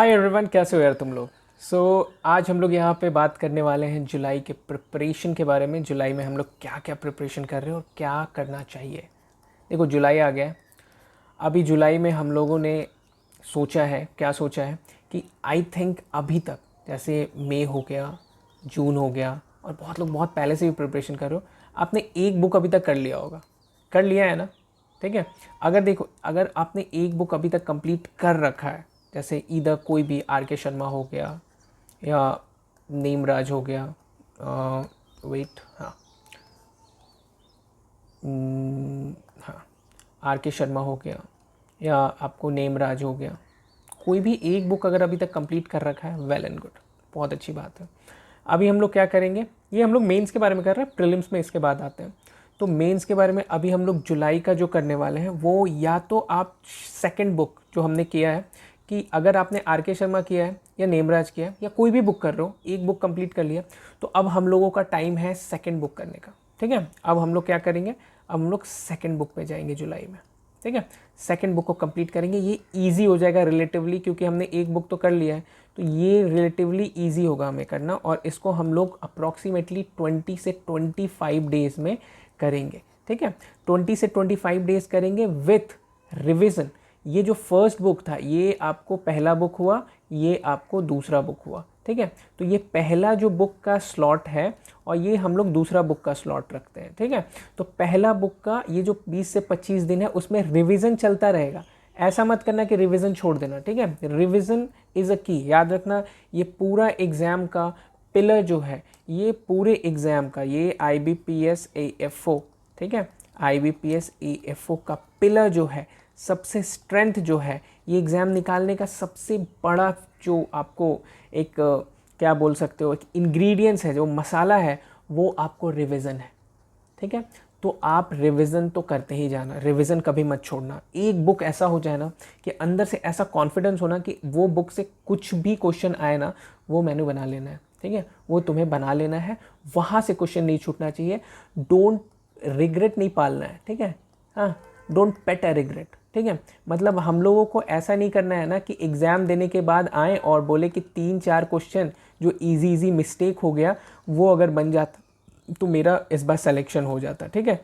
Hi everyone, कैसे हो यार तुम लोग। आज हम लोग यहाँ पे बात करने वाले हैं जुलाई के प्रिपरेशन के बारे में। जुलाई में हम लोग क्या क्या प्रिपरेशन कर रहे हैं और क्या करना चाहिए। देखो, जुलाई आ गया है। अभी जुलाई में हम लोगों ने सोचा है, क्या सोचा है कि आई थिंक अभी तक जैसे मई हो गया, जून हो गया, और बहुत लोग बहुत पहले से भी प्रिपरेशन कर रहे हो। आपने एक बुक अभी तक कर लिया होगा, कर लिया है ना। ठीक है। अगर देखो, अगर आपने एक बुक अभी तक कंप्लीट कर रखा है, जैसे इधर कोई भी आर के शर्मा हो गया या नीमराज हो गया, वेट, हाँ, हाँ, आर के शर्मा हो गया या आपको नेमराज हो गया, कोई भी एक बुक अगर अभी तक कंप्लीट कर रखा है, वेल एंड गुड, बहुत अच्छी बात है। अभी हम लोग क्या करेंगे, ये हम लोग मेंस के बारे में कर रहे हैं, प्रीलिम्स में इसके बाद आते हैं। तो मेंस के बारे में अभी हम लोग जुलाई का जो करने वाले हैं वो, या तो आप सेकंड बुक जो हमने किया है, कि अगर आपने आर के शर्मा किया है या नेमराज किया है या कोई भी बुक कर रहे हो, एक बुक कंप्लीट कर लिया, तो अब हम लोगों का टाइम है सेकंड बुक करने का। ठीक है। अब हम लोग क्या करेंगे, अब हम लोग सेकंड बुक पे जाएंगे जुलाई में। ठीक है। सेकंड बुक को कंप्लीट करेंगे, ये इजी हो जाएगा रिलेटिवली, क्योंकि हमने एक बुक तो कर लिया है, तो ये रिलेटिवली इजी होगा हमें करना। और इसको हम लोग अप्रॉक्सीमेटली 20 से 25 डेज में करेंगे। ठीक है। 20 से 25 डेज करेंगे विथ रिविज़न। ये जो फर्स्ट बुक था, ये आपको पहला बुक हुआ, ये आपको दूसरा बुक हुआ। ठीक है। तो ये पहला जो बुक का स्लॉट है और ये हम लोग दूसरा बुक का स्लॉट रखते हैं। ठीक है। तो पहला बुक का ये जो 20 से 25 दिन है, उसमें रिवीजन चलता रहेगा। ऐसा मत करना कि रिवीजन छोड़ देना। ठीक है। रिवीजन इज़ अ की, याद रखना। ये पूरा एग्ज़ाम का पिलर जो है, ये पूरे एग्ज़ाम का, ये IBPS AFO, ठीक है, IBPS AFO का पिलर जो है, सबसे स्ट्रेंथ जो है, ये एग्ज़ाम निकालने का सबसे बड़ा जो आपको एक क्या बोल सकते हो, एक इंग्रेडिएंट्स है, जो मसाला है, वो आपको रिवीजन है। ठीक है। तो आप रिवीजन तो करते ही जाना, रिवीजन कभी मत छोड़ना। एक बुक ऐसा हो जाए ना कि अंदर से ऐसा कॉन्फिडेंस होना कि वो बुक से कुछ भी क्वेश्चन आए ना, वो मैंने बना लेना है। ठीक है। वो तुम्हें बना लेना है, वहाँ से क्वेश्चन नहीं छूटना चाहिए। डोंट रिग्रेट नहीं पालना है। ठीक है। हाँ, डोंट पेट अ रिग्रेट। ठीक है। मतलब हम लोगों को ऐसा नहीं करना है ना कि एग्ज़ाम देने के बाद आए और बोले कि 3-4 क्वेश्चन जो इजी मिस्टेक हो गया, वो अगर बन जाता तो मेरा इस बार सिलेक्शन हो जाता। ठीक है।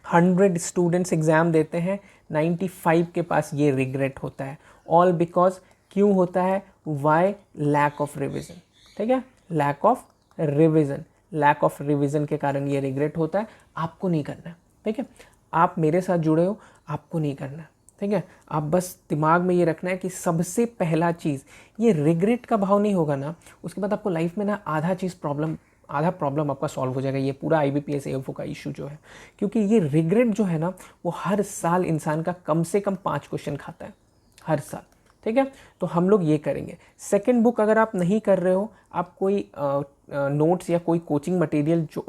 100 स्टूडेंट्स एग्ज़ाम देते हैं, 95 के पास ये रिग्रेट होता है। ऑल बिकॉज, क्यों होता है, वाई, लैक ऑफ रिविज़न। ठीक है। Lack of revision, lack of revision के कारण ये रिग्रेट होता है। आपको नहीं करना है। ठीक है। आप मेरे साथ जुड़े हो, आपको नहीं करना है। ठीक है। आप बस दिमाग में ये रखना है कि सबसे पहला चीज़, ये रिग्रेट का भाव नहीं होगा ना, उसके बाद आपको लाइफ में ना आधा प्रॉब्लम आपका सॉल्व हो जाएगा। ये पूरा IBPS AFO का इशू जो है, क्योंकि ये रिग्रेट जो है ना, वो हर साल इंसान का कम से कम 5 क्वेश्चन खाता है, हर साल। ठीक है। तो हम लोग ये करेंगे। सेकंड बुक अगर आप नहीं कर रहे हो, आप कोई नोट्स या कोई कोचिंग मटेरियल जो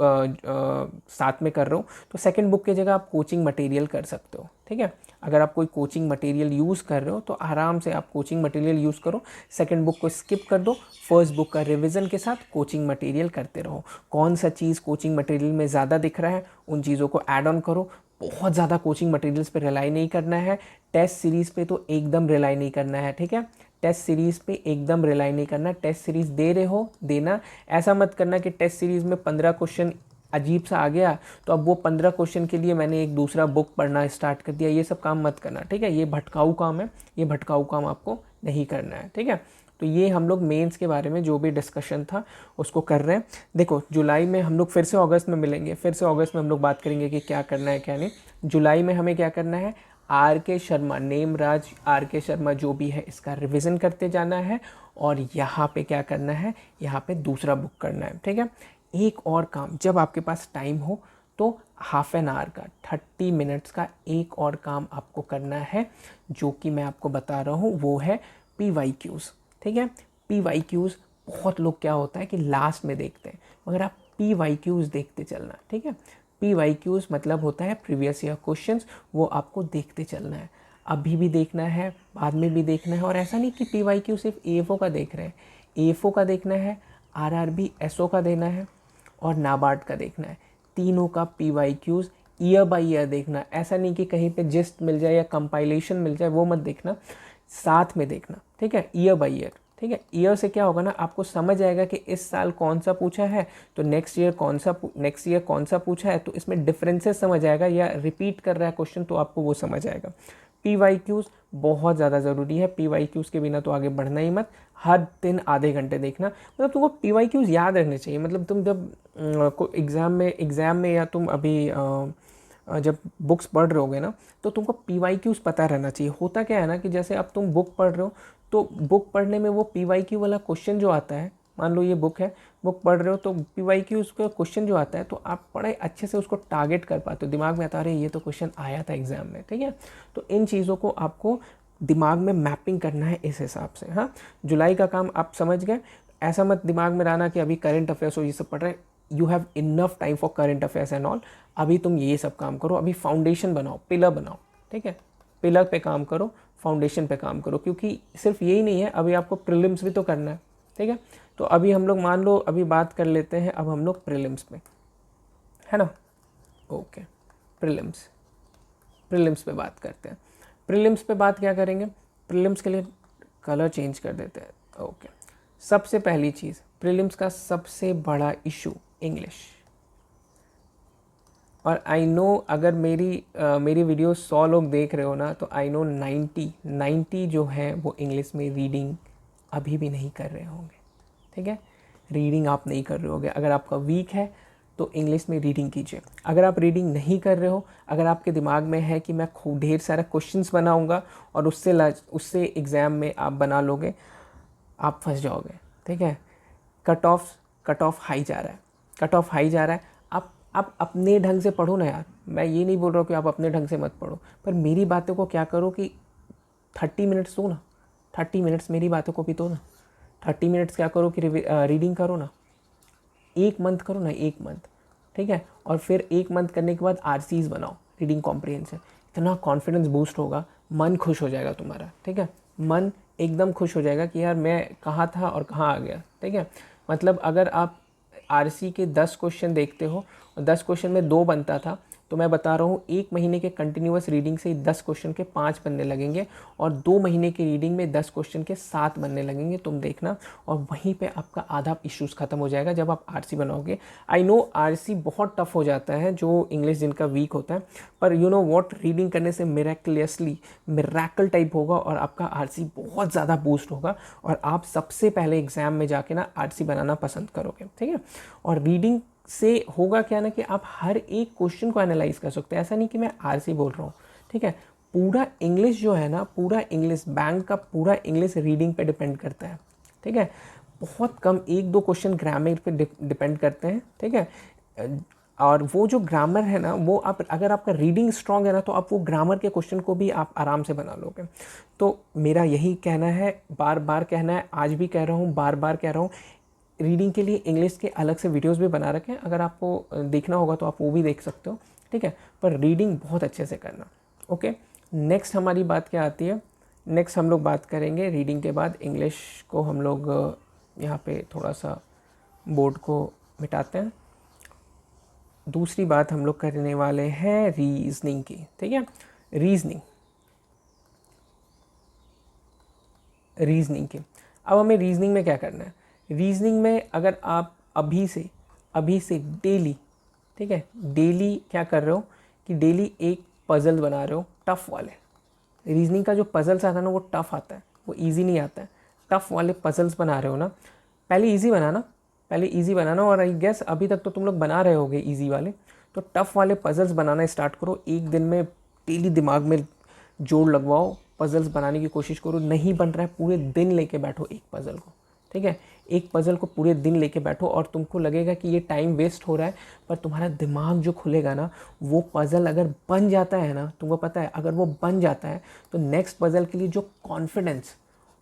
साथ में कर रहे हो, तो सेकंड बुक की जगह आप कोचिंग मटेरियल कर सकते हो। ठीक है। अगर आप कोई कोचिंग मटेरियल यूज़ कर रहे हो तो आराम से आप कोचिंग मटेरियल यूज़ करो, सेकंड बुक को स्किप कर दो, फर्स्ट बुक का रिवीजन के साथ कोचिंग मटेरियल करते रहो। कौन सा चीज़ कोचिंग मटेरियल में ज़्यादा दिख रहा है, उन चीज़ों को ऐड ऑन करो। बहुत ज़्यादा कोचिंग मटेरियल्स पे रिलाई नहीं करना है। टेस्ट सीरीज़ पे तो एकदम रिलाई नहीं करना है। ठीक है। टेस्ट सीरीज़ पे एकदम रिलाई नहीं करना। टेस्ट सीरीज़ दे रहे हो, देना। ऐसा मत करना कि टेस्ट सीरीज़ में 15 क्वेश्चन अजीब सा आ गया, तो अब वो 15 क्वेश्चन के लिए मैंने एक दूसरा बुक पढ़ना स्टार्ट कर दिया। ये सब काम मत करना। ठीक है। ये भटकाऊ काम है, ये भटकाऊ काम आपको नहीं करना है। ठीक है। तो ये हम लोग मेंस के बारे में जो भी डिस्कशन था उसको कर रहे हैं। देखो, जुलाई में हम लोग फिर से अगस्त में मिलेंगे, फिर से अगस्त में हम लोग बात करेंगे कि क्या करना है क्या नहीं। जुलाई में हमें क्या करना है, आर के शर्मा, नेमराज आर के शर्मा जो भी है, इसका रिवीजन करते जाना है। और यहाँ पे क्या करना है, यहाँ पे दूसरा बुक करना है। ठीक है। एक और काम, जब आपके पास टाइम हो तो हाफ एन आवर का, 30 मिनट्स का एक और काम आपको करना है, जो कि मैं आपको बता रहा हूँ, वो है PYQs। ठीक है। PYQs बहुत लोग क्या होता है कि लास्ट में देखते हैं, मगर आप PYQs देखते चलना। ठीक है। PYQs मतलब होता है प्रीवियस ईयर क्वेश्चंस, वो आपको देखते चलना है। अभी भी देखना है, बाद में भी देखना है। और ऐसा नहीं कि PYQ सिर्फ AFO का देख रहे हैं, AFO का देखना है, RRB SO का देना है और नाबार्ड का देखना है। तीनों का PYQs ईयर बाय ईयर देखना। ऐसा नहीं कि कहीं पे जिस्ट मिल जाए या कंपाइलेशन मिल जाए, वो मत देखना। साथ में देखना, ठीक है, ईयर बाय ईयर, ठीक है। ईयर से क्या होगा ना, आपको समझ आएगा कि इस साल कौन सा पूछा है, तो नेक्स्ट ईयर कौन सा पूछा है, तो इसमें डिफरेंसेस समझ आएगा, या रिपीट कर रहा है क्वेश्चन तो आपको वो समझ आएगा। PYQs बहुत ज़्यादा ज़रूरी है, PYQs के बिना तो आगे बढ़ना ही मत। हर दिन आधे घंटे देखना, मतलब तुमको PYQs याद रखने चाहिए। मतलब तुम जब एग्ज़ाम में या तुम अभी जब बुक्स पढ़ रहे होगे ना, तो तुमको PYQs पता रहना चाहिए। होता क्या है ना कि जैसे अब तुम बुक पढ़ रहे हो, तो बुक पढ़ने में वो PYQ वाला क्वेश्चन जो आता है, मान लो ये बुक है, बुक पढ़ रहे हो, तो PYQs का क्वेश्चन जो आता है तो आप बड़े अच्छे से उसको टारगेट कर पाते हो, दिमाग में आता है अरे ये तो क्वेश्चन आया था एग्जाम में, ठीक है। तो इन चीज़ों को आपको दिमाग में मैपिंग करना है इस हिसाब से। हाँ, जुलाई का काम आप समझ गए। ऐसा मत दिमाग में रहना कि अभी करंट अफेयर्स हो ये सब पढ़ रहे हैं, you have enough time for current affairs and all. अभी तुम ये सब काम करो, अभी फाउंडेशन बनाओ, पिलर बनाओ, ठीक है, पिलर पे काम करो, फाउंडेशन पे काम करो, क्योंकि सिर्फ यही नहीं है, अभी आपको प्रीलिम्स भी तो करना है, ठीक है। तो अभी हम लोग मान लो अभी बात कर लेते हैं, अब हम लोग प्रीलिम्स पे, है ना, ओके, प्रीलिम्स पे बात करते हैं। प्रीलिम्स पे बात क्या करेंगे, प्रीलिम्स के लिए कलर चेंज कर देते हैं, ओके। सबसे पहली चीज़, प्रीलिम्स का सबसे बड़ा इशू इंग्लिश। और आई नो अगर मेरी वीडियो 100 लोग देख रहे हो ना, तो आई नो 90 जो है वो इंग्लिश में रीडिंग अभी भी नहीं कर रहे होंगे, ठीक है। रीडिंग आप नहीं कर रहे होगे, अगर आपका वीक है तो इंग्लिश में रीडिंग कीजिए। अगर आप रीडिंग नहीं कर रहे हो, अगर आपके दिमाग में है कि मैं खूब ढेर सारा क्वेश्चंस बनाऊंगा और उससे एग्ज़ाम में आप बना लोगे, आप फंस जाओगे, ठीक है। कट ऑफ हाई जा रहा है। आप अपने ढंग से पढ़ो ना यार, मैं ये नहीं बोल रहा हूँ कि आप अपने ढंग से मत पढ़ो, पर मेरी बातों को क्या करो कि 30 मिनट्स दो ना, 30 मिनट्स मेरी बातों को भी दो ना। 30 मिनट्स क्या करो कि रीडिंग करो ना, 1 मंथ करो ना, 1 मंथ, ठीक है। और फिर 1 मंथ करने के बाद RCs बनाओ, रीडिंग कॉम्प्रिहेंशन। इतना कॉन्फिडेंस बूस्ट होगा, मन खुश हो जाएगा तुम्हारा, ठीक है। मन एकदम खुश हो जाएगा कि यार मैं कहाँ था और कहाँ आ गया, ठीक है। मतलब अगर आप RC के 10 क्वेश्चन देखते हो और 10 क्वेश्चन में 2 बनता था, तो मैं बता रहा हूँ 1 महीने के कंटिन्यूस रीडिंग से 10 क्वेश्चन के 5 बनने लगेंगे, और 2 महीने की रीडिंग में 10 क्वेश्चन के 7 बनने लगेंगे, तुम देखना। और वहीं पे आपका आधा इश्यूज खत्म हो जाएगा जब आप RC बनाओगे। आई नो RC बहुत टफ हो जाता है जो इंग्लिश जिनका वीक होता है, पर यू नो व्हाट, रीडिंग करने से मिरेकल टाइप होगा और आपका RC बहुत ज़्यादा बूस्ट होगा, और आप सबसे पहले एग्जाम में जाके ना RC बनाना पसंद करोगे, ठीक है। और रीडिंग से होगा क्या ना कि आप हर एक क्वेश्चन को एनालाइज कर सकते हैं। ऐसा नहीं कि मैं RC बोल रहा हूँ, ठीक है। पूरा इंग्लिश जो है ना, पूरा इंग्लिश, बैंक का पूरा इंग्लिश रीडिंग पे डिपेंड करता है, ठीक है। बहुत कम 1-2 क्वेश्चन ग्रामर पे डिपेंड करते हैं, ठीक है। और वो जो ग्रामर है ना, वो आप अगर आपका रीडिंग स्ट्रांग है ना, तो आप वो ग्रामर के क्वेश्चन को भी आप आराम से बना लोगे। तो मेरा यही कहना है, बार बार कहना है, आज भी कह रहा हूँ, बार बार कह रहा हूँ, रीडिंग के लिए इंग्लिश के अलग से वीडियोस भी बना रखे हैं, अगर आपको देखना होगा तो आप वो भी देख सकते हो, ठीक है। पर रीडिंग बहुत अच्छे से करना, ओके। नेक्स्ट हमारी बात क्या आती है, नेक्स्ट हम लोग बात करेंगे रीडिंग के बाद इंग्लिश को हम लोग यहाँ पे थोड़ा सा बोर्ड को मिटाते हैं। दूसरी बात हम लोग करने वाले हैं रीजनिंग की, ठीक है। रीजनिंग की, अब हमें रीजनिंग में क्या करना है। रीजनिंग में अगर आप अभी से डेली, ठीक है, डेली क्या कर रहे हो कि डेली एक पजल बना रहे हो टफ़ वाले। रीजनिंग का जो पजल्स आता है ना, वो टफ़ आता है, वो इजी नहीं आता है। टफ़ वाले पजल्स बना रहे हो ना, पहले इजी बनाना, और आई गेस अभी तक तो तुम लोग बना रहे होगे इजी वाले। तो टफ़ वाले पजल्स बनाना स्टार्ट करो, एक दिन में डेली दिमाग में जोड़ लगवाओ, पजल्स बनाने की कोशिश करो। नहीं बन रहा है, पूरे दिन लेके बैठो एक पजल को, ठीक है। एक पजल को पूरे दिन लेके बैठो, और तुमको लगेगा कि ये टाइम वेस्ट हो रहा है, पर तुम्हारा दिमाग जो खुलेगा ना, वो पजल अगर बन जाता है ना, तुमको पता है अगर वो बन जाता है तो नेक्स्ट पजल के लिए जो कॉन्फिडेंस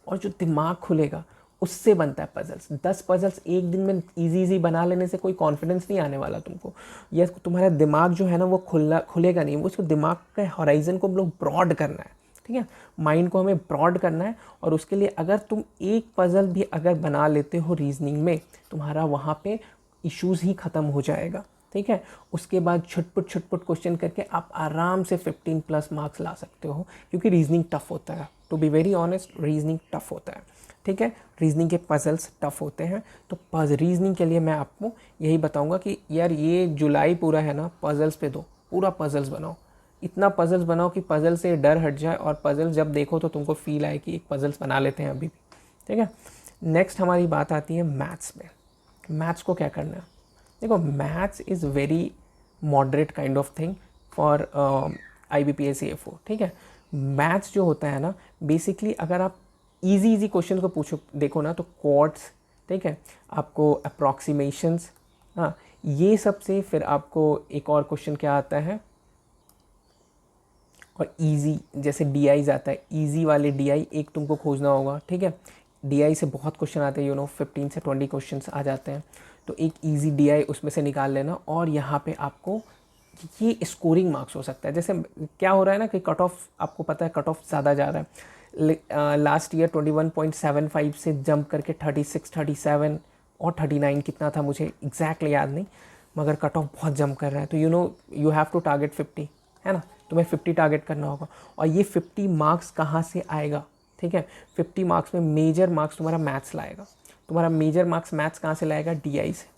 और जो दिमाग खुलेगा, उससे बनता है पजल्स। 10 पजल्स एक दिन में इजी बना लेने से कोई कॉन्फिडेंस नहीं आने वाला तुमको, या तुम्हारा दिमाग जो है ना वो खुलेगा नहीं। वो उसको दिमाग के हॉराइजन को हम लोग ब्रॉड करना है, ठीक है, माइंड को हमें ब्रॉड करना है। और उसके लिए अगर तुम एक पजल भी अगर बना लेते हो रीजनिंग में, तुम्हारा वहाँ पे इश्यूज़ ही ख़त्म हो जाएगा, ठीक है। उसके बाद छुटपुट क्वेश्चन करके आप आराम से 15+ मार्क्स ला सकते हो, क्योंकि रीजनिंग टफ होता है। To be very honest, reasoning tough होता है, ठीक है। रीजनिंग के पजल्स टफ होते हैं। तो रीजनिंग के लिए मैं आपको यही बताऊंगा कि यार ये जुलाई पूरा है ना, पजल्स पे दो, पूरा पजल्स बनाओ, इतना पजल्स बनाओ कि पजल से डर हट जाए और पजल जब देखो तो तुमको फील आए कि एक पजल्स बना लेते हैं अभी भी, ठीक है। नेक्स्ट हमारी बात आती है मैथ्स में। मैथ्स को क्या करना है? देखो, maths is very moderate kind of thing for IBPS AFO, ठीक है। मैथ्स जो होता है ना, बेसिकली अगर आप इजी क्वेश्चन को पूछो देखो ना, तो क्वाड्स, ठीक है, आपको अप्रॉक्सीमेशंस, हाँ, ये सब से फिर आपको एक और क्वेश्चन क्या आता है, और इजी जैसे DI आता है, इजी वाले DI एक तुमको खोजना होगा, ठीक है। DI से बहुत क्वेश्चन आते हैं, 15 से 20 क्वेश्चन आ जाते हैं, तो एक इजी DI उसमें से निकाल लेना। और यहाँ पे आपको ये स्कोरिंग मार्क्स हो सकता है। जैसे क्या हो रहा है ना कि कट ऑफ, आपको पता है कट ऑफ ज़्यादा जा रहा है। लास्ट ईयर 21.75 से जंप करके 36, 37 और 39 कितना था मुझे एग्जैक्टली याद नहीं, मगर कट ऑफ बहुत जंप कर रहा है। तो यू हैव टू टारगेट 50, है ना, तुम्हें 50 टारगेट करना होगा। और ये 50 मार्क्स कहाँ से आएगा, ठीक है। 50 मार्क्स में मेजर मार्क्स तुम्हारा मैथ्स लाएगा। तुम्हारा मेजर मार्क्स मैथ्स कहाँ से लाएगा? DI से।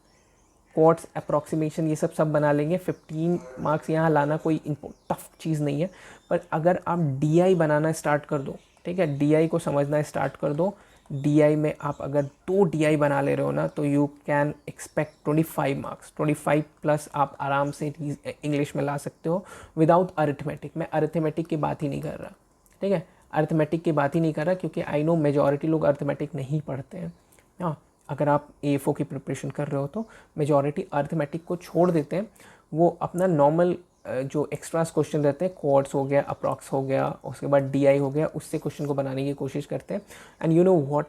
क्वाड्स, अप्रॉक्सीमेशन, ये सब बना लेंगे। 15 मार्क्स यहाँ लाना कोई टफ चीज़ नहीं है। पर अगर आप DI बनाना स्टार्ट कर दो, ठीक है, DI को समझना स्टार्ट कर दो, DI में आप अगर 2 DI बना ले रहे हो ना, तो यू कैन एक्सपेक्ट 25 मार्क्स, 25+ आप आराम से इंग्लिश में ला सकते हो विदाउट अरिथमेटिक। मैं अरिथमेटिक की बात ही नहीं कर रहा, ठीक है, अरिथमेटिक की बात ही नहीं कर रहा, क्योंकि आई नो मेजॉरिटी लोग अरिथमेटिक नहीं पढ़ते हैं। हाँ, अगर आप AFO की प्रिपरेशन कर रहे हो तो मेजॉरिटी अरिथमेटिक को छोड़ देते हैं, वो अपना नॉर्मल जो एक्स्ट्रास क्वेश्चन रहते हैं, क्वाड्स हो गया, अप्रॉक्स हो गया, उसके बाद DI हो गया, उससे क्वेश्चन को बनाने की कोशिश करते हैं। एंड यू नो व्हाट,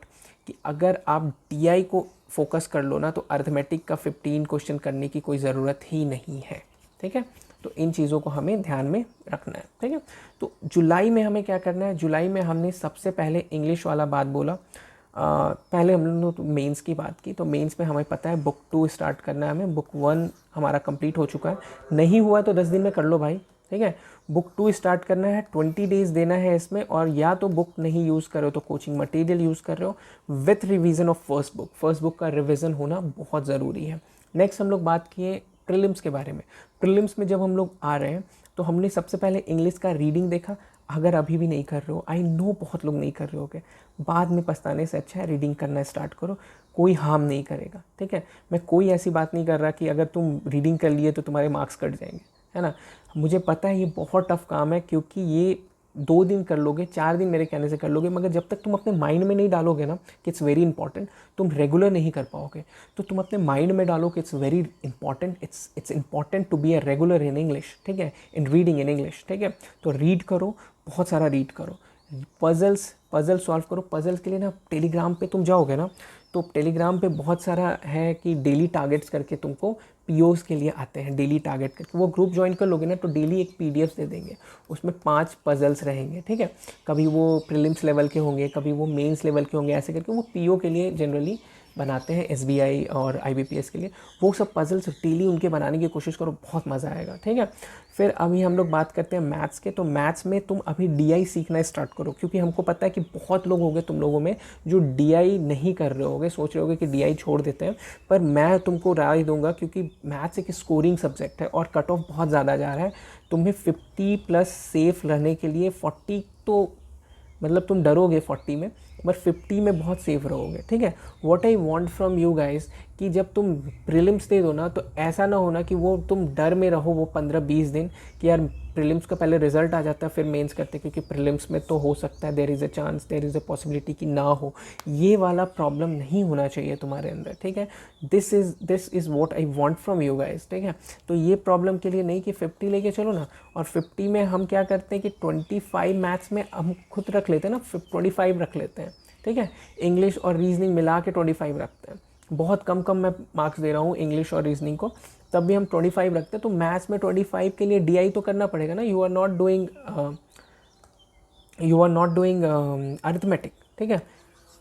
कि अगर आप DI को फोकस कर लो ना, तो अरिथमेटिक का 15 क्वेश्चन करने की कोई ज़रूरत ही नहीं है, ठीक है। तो इन चीज़ों को हमें ध्यान में रखना है, ठीक है। तो जुलाई में हमें क्या करना है? जुलाई में हमने सबसे पहले इंग्लिश वाला बात बोला। पहले हम लोगों ने मेंस की बात की, तो मेंस में हमें पता है बुक 2 स्टार्ट करना है हमें। बुक 1 हमारा कंप्लीट हो चुका है, नहीं हुआ तो 10 दिन में कर लो भाई, ठीक है। बुक 2 स्टार्ट करना है, 20 डेज़ देना है इसमें, और या तो बुक नहीं यूज़ कर रहे हो तो कोचिंग मटेरियल यूज़ कर रहे हो with revision of first book. First book का रिवीजन होना बहुत ज़रूरी है। नेक्स्ट हम लोग बात किए प्रीलिम्स के बारे में। प्रीलिम्स में जब हम लोग आ रहे हैं, तो हमने सबसे पहले इंग्लिश का रीडिंग देखा। अगर अभी भी नहीं कर रहे हो, आई नो बहुत लोग नहीं कर रहे होगे, बाद में पछताने से अच्छा है रीडिंग करना स्टार्ट करो, कोई हार्म नहीं करेगा, ठीक है। मैं कोई ऐसी बात नहीं कर रहा कि अगर तुम रीडिंग कर लिए तो तुम्हारे मार्क्स कट जाएंगे, है ना। मुझे पता है ये बहुत टफ काम है, क्योंकि ये 2 दिन कर लोगे, 4 दिन मेरे कहने से कर लोगे, मगर जब तक तुम अपने माइंड में नहीं डालोगे ना कि इट्स वेरी इंपॉर्टेंट, तुम रेगुलर नहीं कर पाओगे। तो तुम अपने माइंड में डालो कि it's very important, it's important to be a regular in English, ठीक है, इन रीडिंग इन इंग्लिश, ठीक है। तो रीड करो, बहुत सारा रीड करो, पजल सॉल्व करो। पजल्स के लिए ना टेलीग्राम पे तुम जाओगे ना, तो टेलीग्राम पे बहुत सारा है कि डेली टारगेट्स करके तुमको POs के लिए आते हैं, डेली टारगेट करके। वो ग्रुप ज्वाइन कर लोगे ना, तो डेली एक PDF दे देंगे, उसमें 5 पजल्स रहेंगे, ठीक है। कभी वो प्रीलिम्स लेवल के होंगे, कभी वो मेंस लेवल के होंगे, ऐसे करके वो PO के लिए जनरली बनाते हैं, SBI और IBPS के लिए। वो सब पजल्स डेली उनके बनाने की कोशिश करो, बहुत मज़ा आएगा, ठीक है। फिर अभी हम लोग बात करते हैं मैथ्स के। तो मैथ्स में तुम अभी DI सीखना स्टार्ट करो, क्योंकि हमको पता है कि बहुत लोग होंगे तुम लोगों में जो DI नहीं कर रहे होगे, सोच रहे होगे कि DI छोड़ देते हैं। पर मैं तुमको राय दूंगा, क्योंकि मैथ्स एक स्कोरिंग सब्जेक्ट है और कट ऑफ बहुत ज़्यादा जा रहा है। तुम्हें 50+ सेफ रहने के लिए 40 तो मतलब तुम डरोगे 40 में, बट 50 में बहुत सेफ रहोगे, ठीक है। What I want from you guys, कि जब तुम प्रीलिम्स दे दो ना, तो ऐसा ना होना कि वो तुम डर में रहो वो 15-20 दिन कि यार प्रीलिम्स का पहले रिजल्ट आ जाता है फिर मेंस करते, क्योंकि प्रीलिम्स में तो हो सकता है, there is a chance, there is a possibility कि ना हो। ये वाला प्रॉब्लम नहीं होना चाहिए तुम्हारे अंदर, ठीक है। This is what I want from you guys, ठीक है। तो ये प्रॉब्लम के लिए नहीं कि 50 लेके चलो ना, और 50 में हम क्या करते हैं कि 25 मैथ्स में हम खुद रख लेते हैं ना, 25 रख लेते हैं, ठीक है। इंग्लिश और रीजनिंग मिला के 25 रखते हैं। बहुत कम मैं मार्क्स दे रहा हूँ इंग्लिश और रीजनिंग को, तब भी हम 25 रखते हैं। तो मैथ्स में 25 के लिए DI तो करना पड़ेगा ना। You are not doing arithmetic, ठीक है।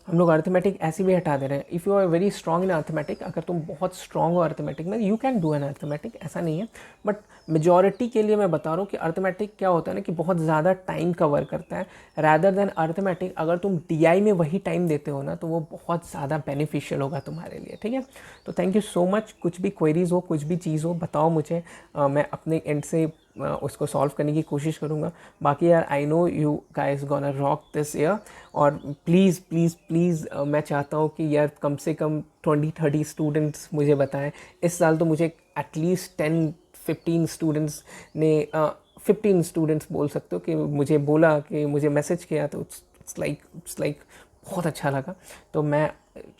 हम लोग अर्थमेटिक ऐसे भी हटा दे रहे हैं। If you are very strong in arithmetic, अगर तुम बहुत स्ट्रॉन्ग हो अर्थमेटिक में, you can do an arithmetic, ऐसा नहीं है। बट मेजॉरिटी के लिए मैं बता रहा हूँ कि अर्थमेटिक क्या होता है ना कि बहुत ज़्यादा टाइम कवर करता है, रैदर देन अर्थमेटिक अगर तुम DI में वही टाइम देते हो ना तो वो बहुत ज़्यादा बेनिफिशियल होगा तुम्हारे लिए, ठीक है। तो थैंक यू सो मच। कुछ भी क्वेरीज हो, कुछ भी चीज़ हो, बताओ मुझे, मैं अपने एंड से उसको सॉल्व करने की कोशिश करूँगा। बाकी यार I know you guys gonna rock this year, और प्लीज़ प्लीज़ प्लीज़ मैं चाहता हूँ कि यार कम से कम 20-30 स्टूडेंट्स मुझे बताएं। इस साल तो मुझे एटलीस्ट 10-15 स्टूडेंट्स ने 15 स्टूडेंट्स बोल सकते हो कि मुझे बोला, कि मुझे मैसेज किया, तो इट्स लाइक बहुत अच्छा लगा। तो मैं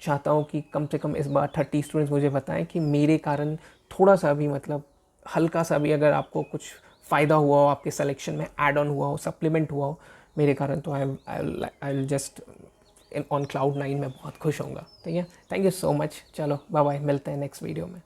चाहता हूँ कि कम से कम इस बार 30 स्टूडेंट्स मुझे बताएं कि मेरे कारण थोड़ा सा भी, मतलब हल्का सा भी, अगर आपको कुछ फ़ायदा हुआ हो, आपके सिलेक्शन में ऐड ऑन हुआ हो, सप्लीमेंट हुआ हो मेरे कारण, तो I will just on cloud 9 में बहुत खुश होऊंगा, ठीक है। Thank you so much. चलो बाय बाय, मिलते हैं नेक्स्ट वीडियो में।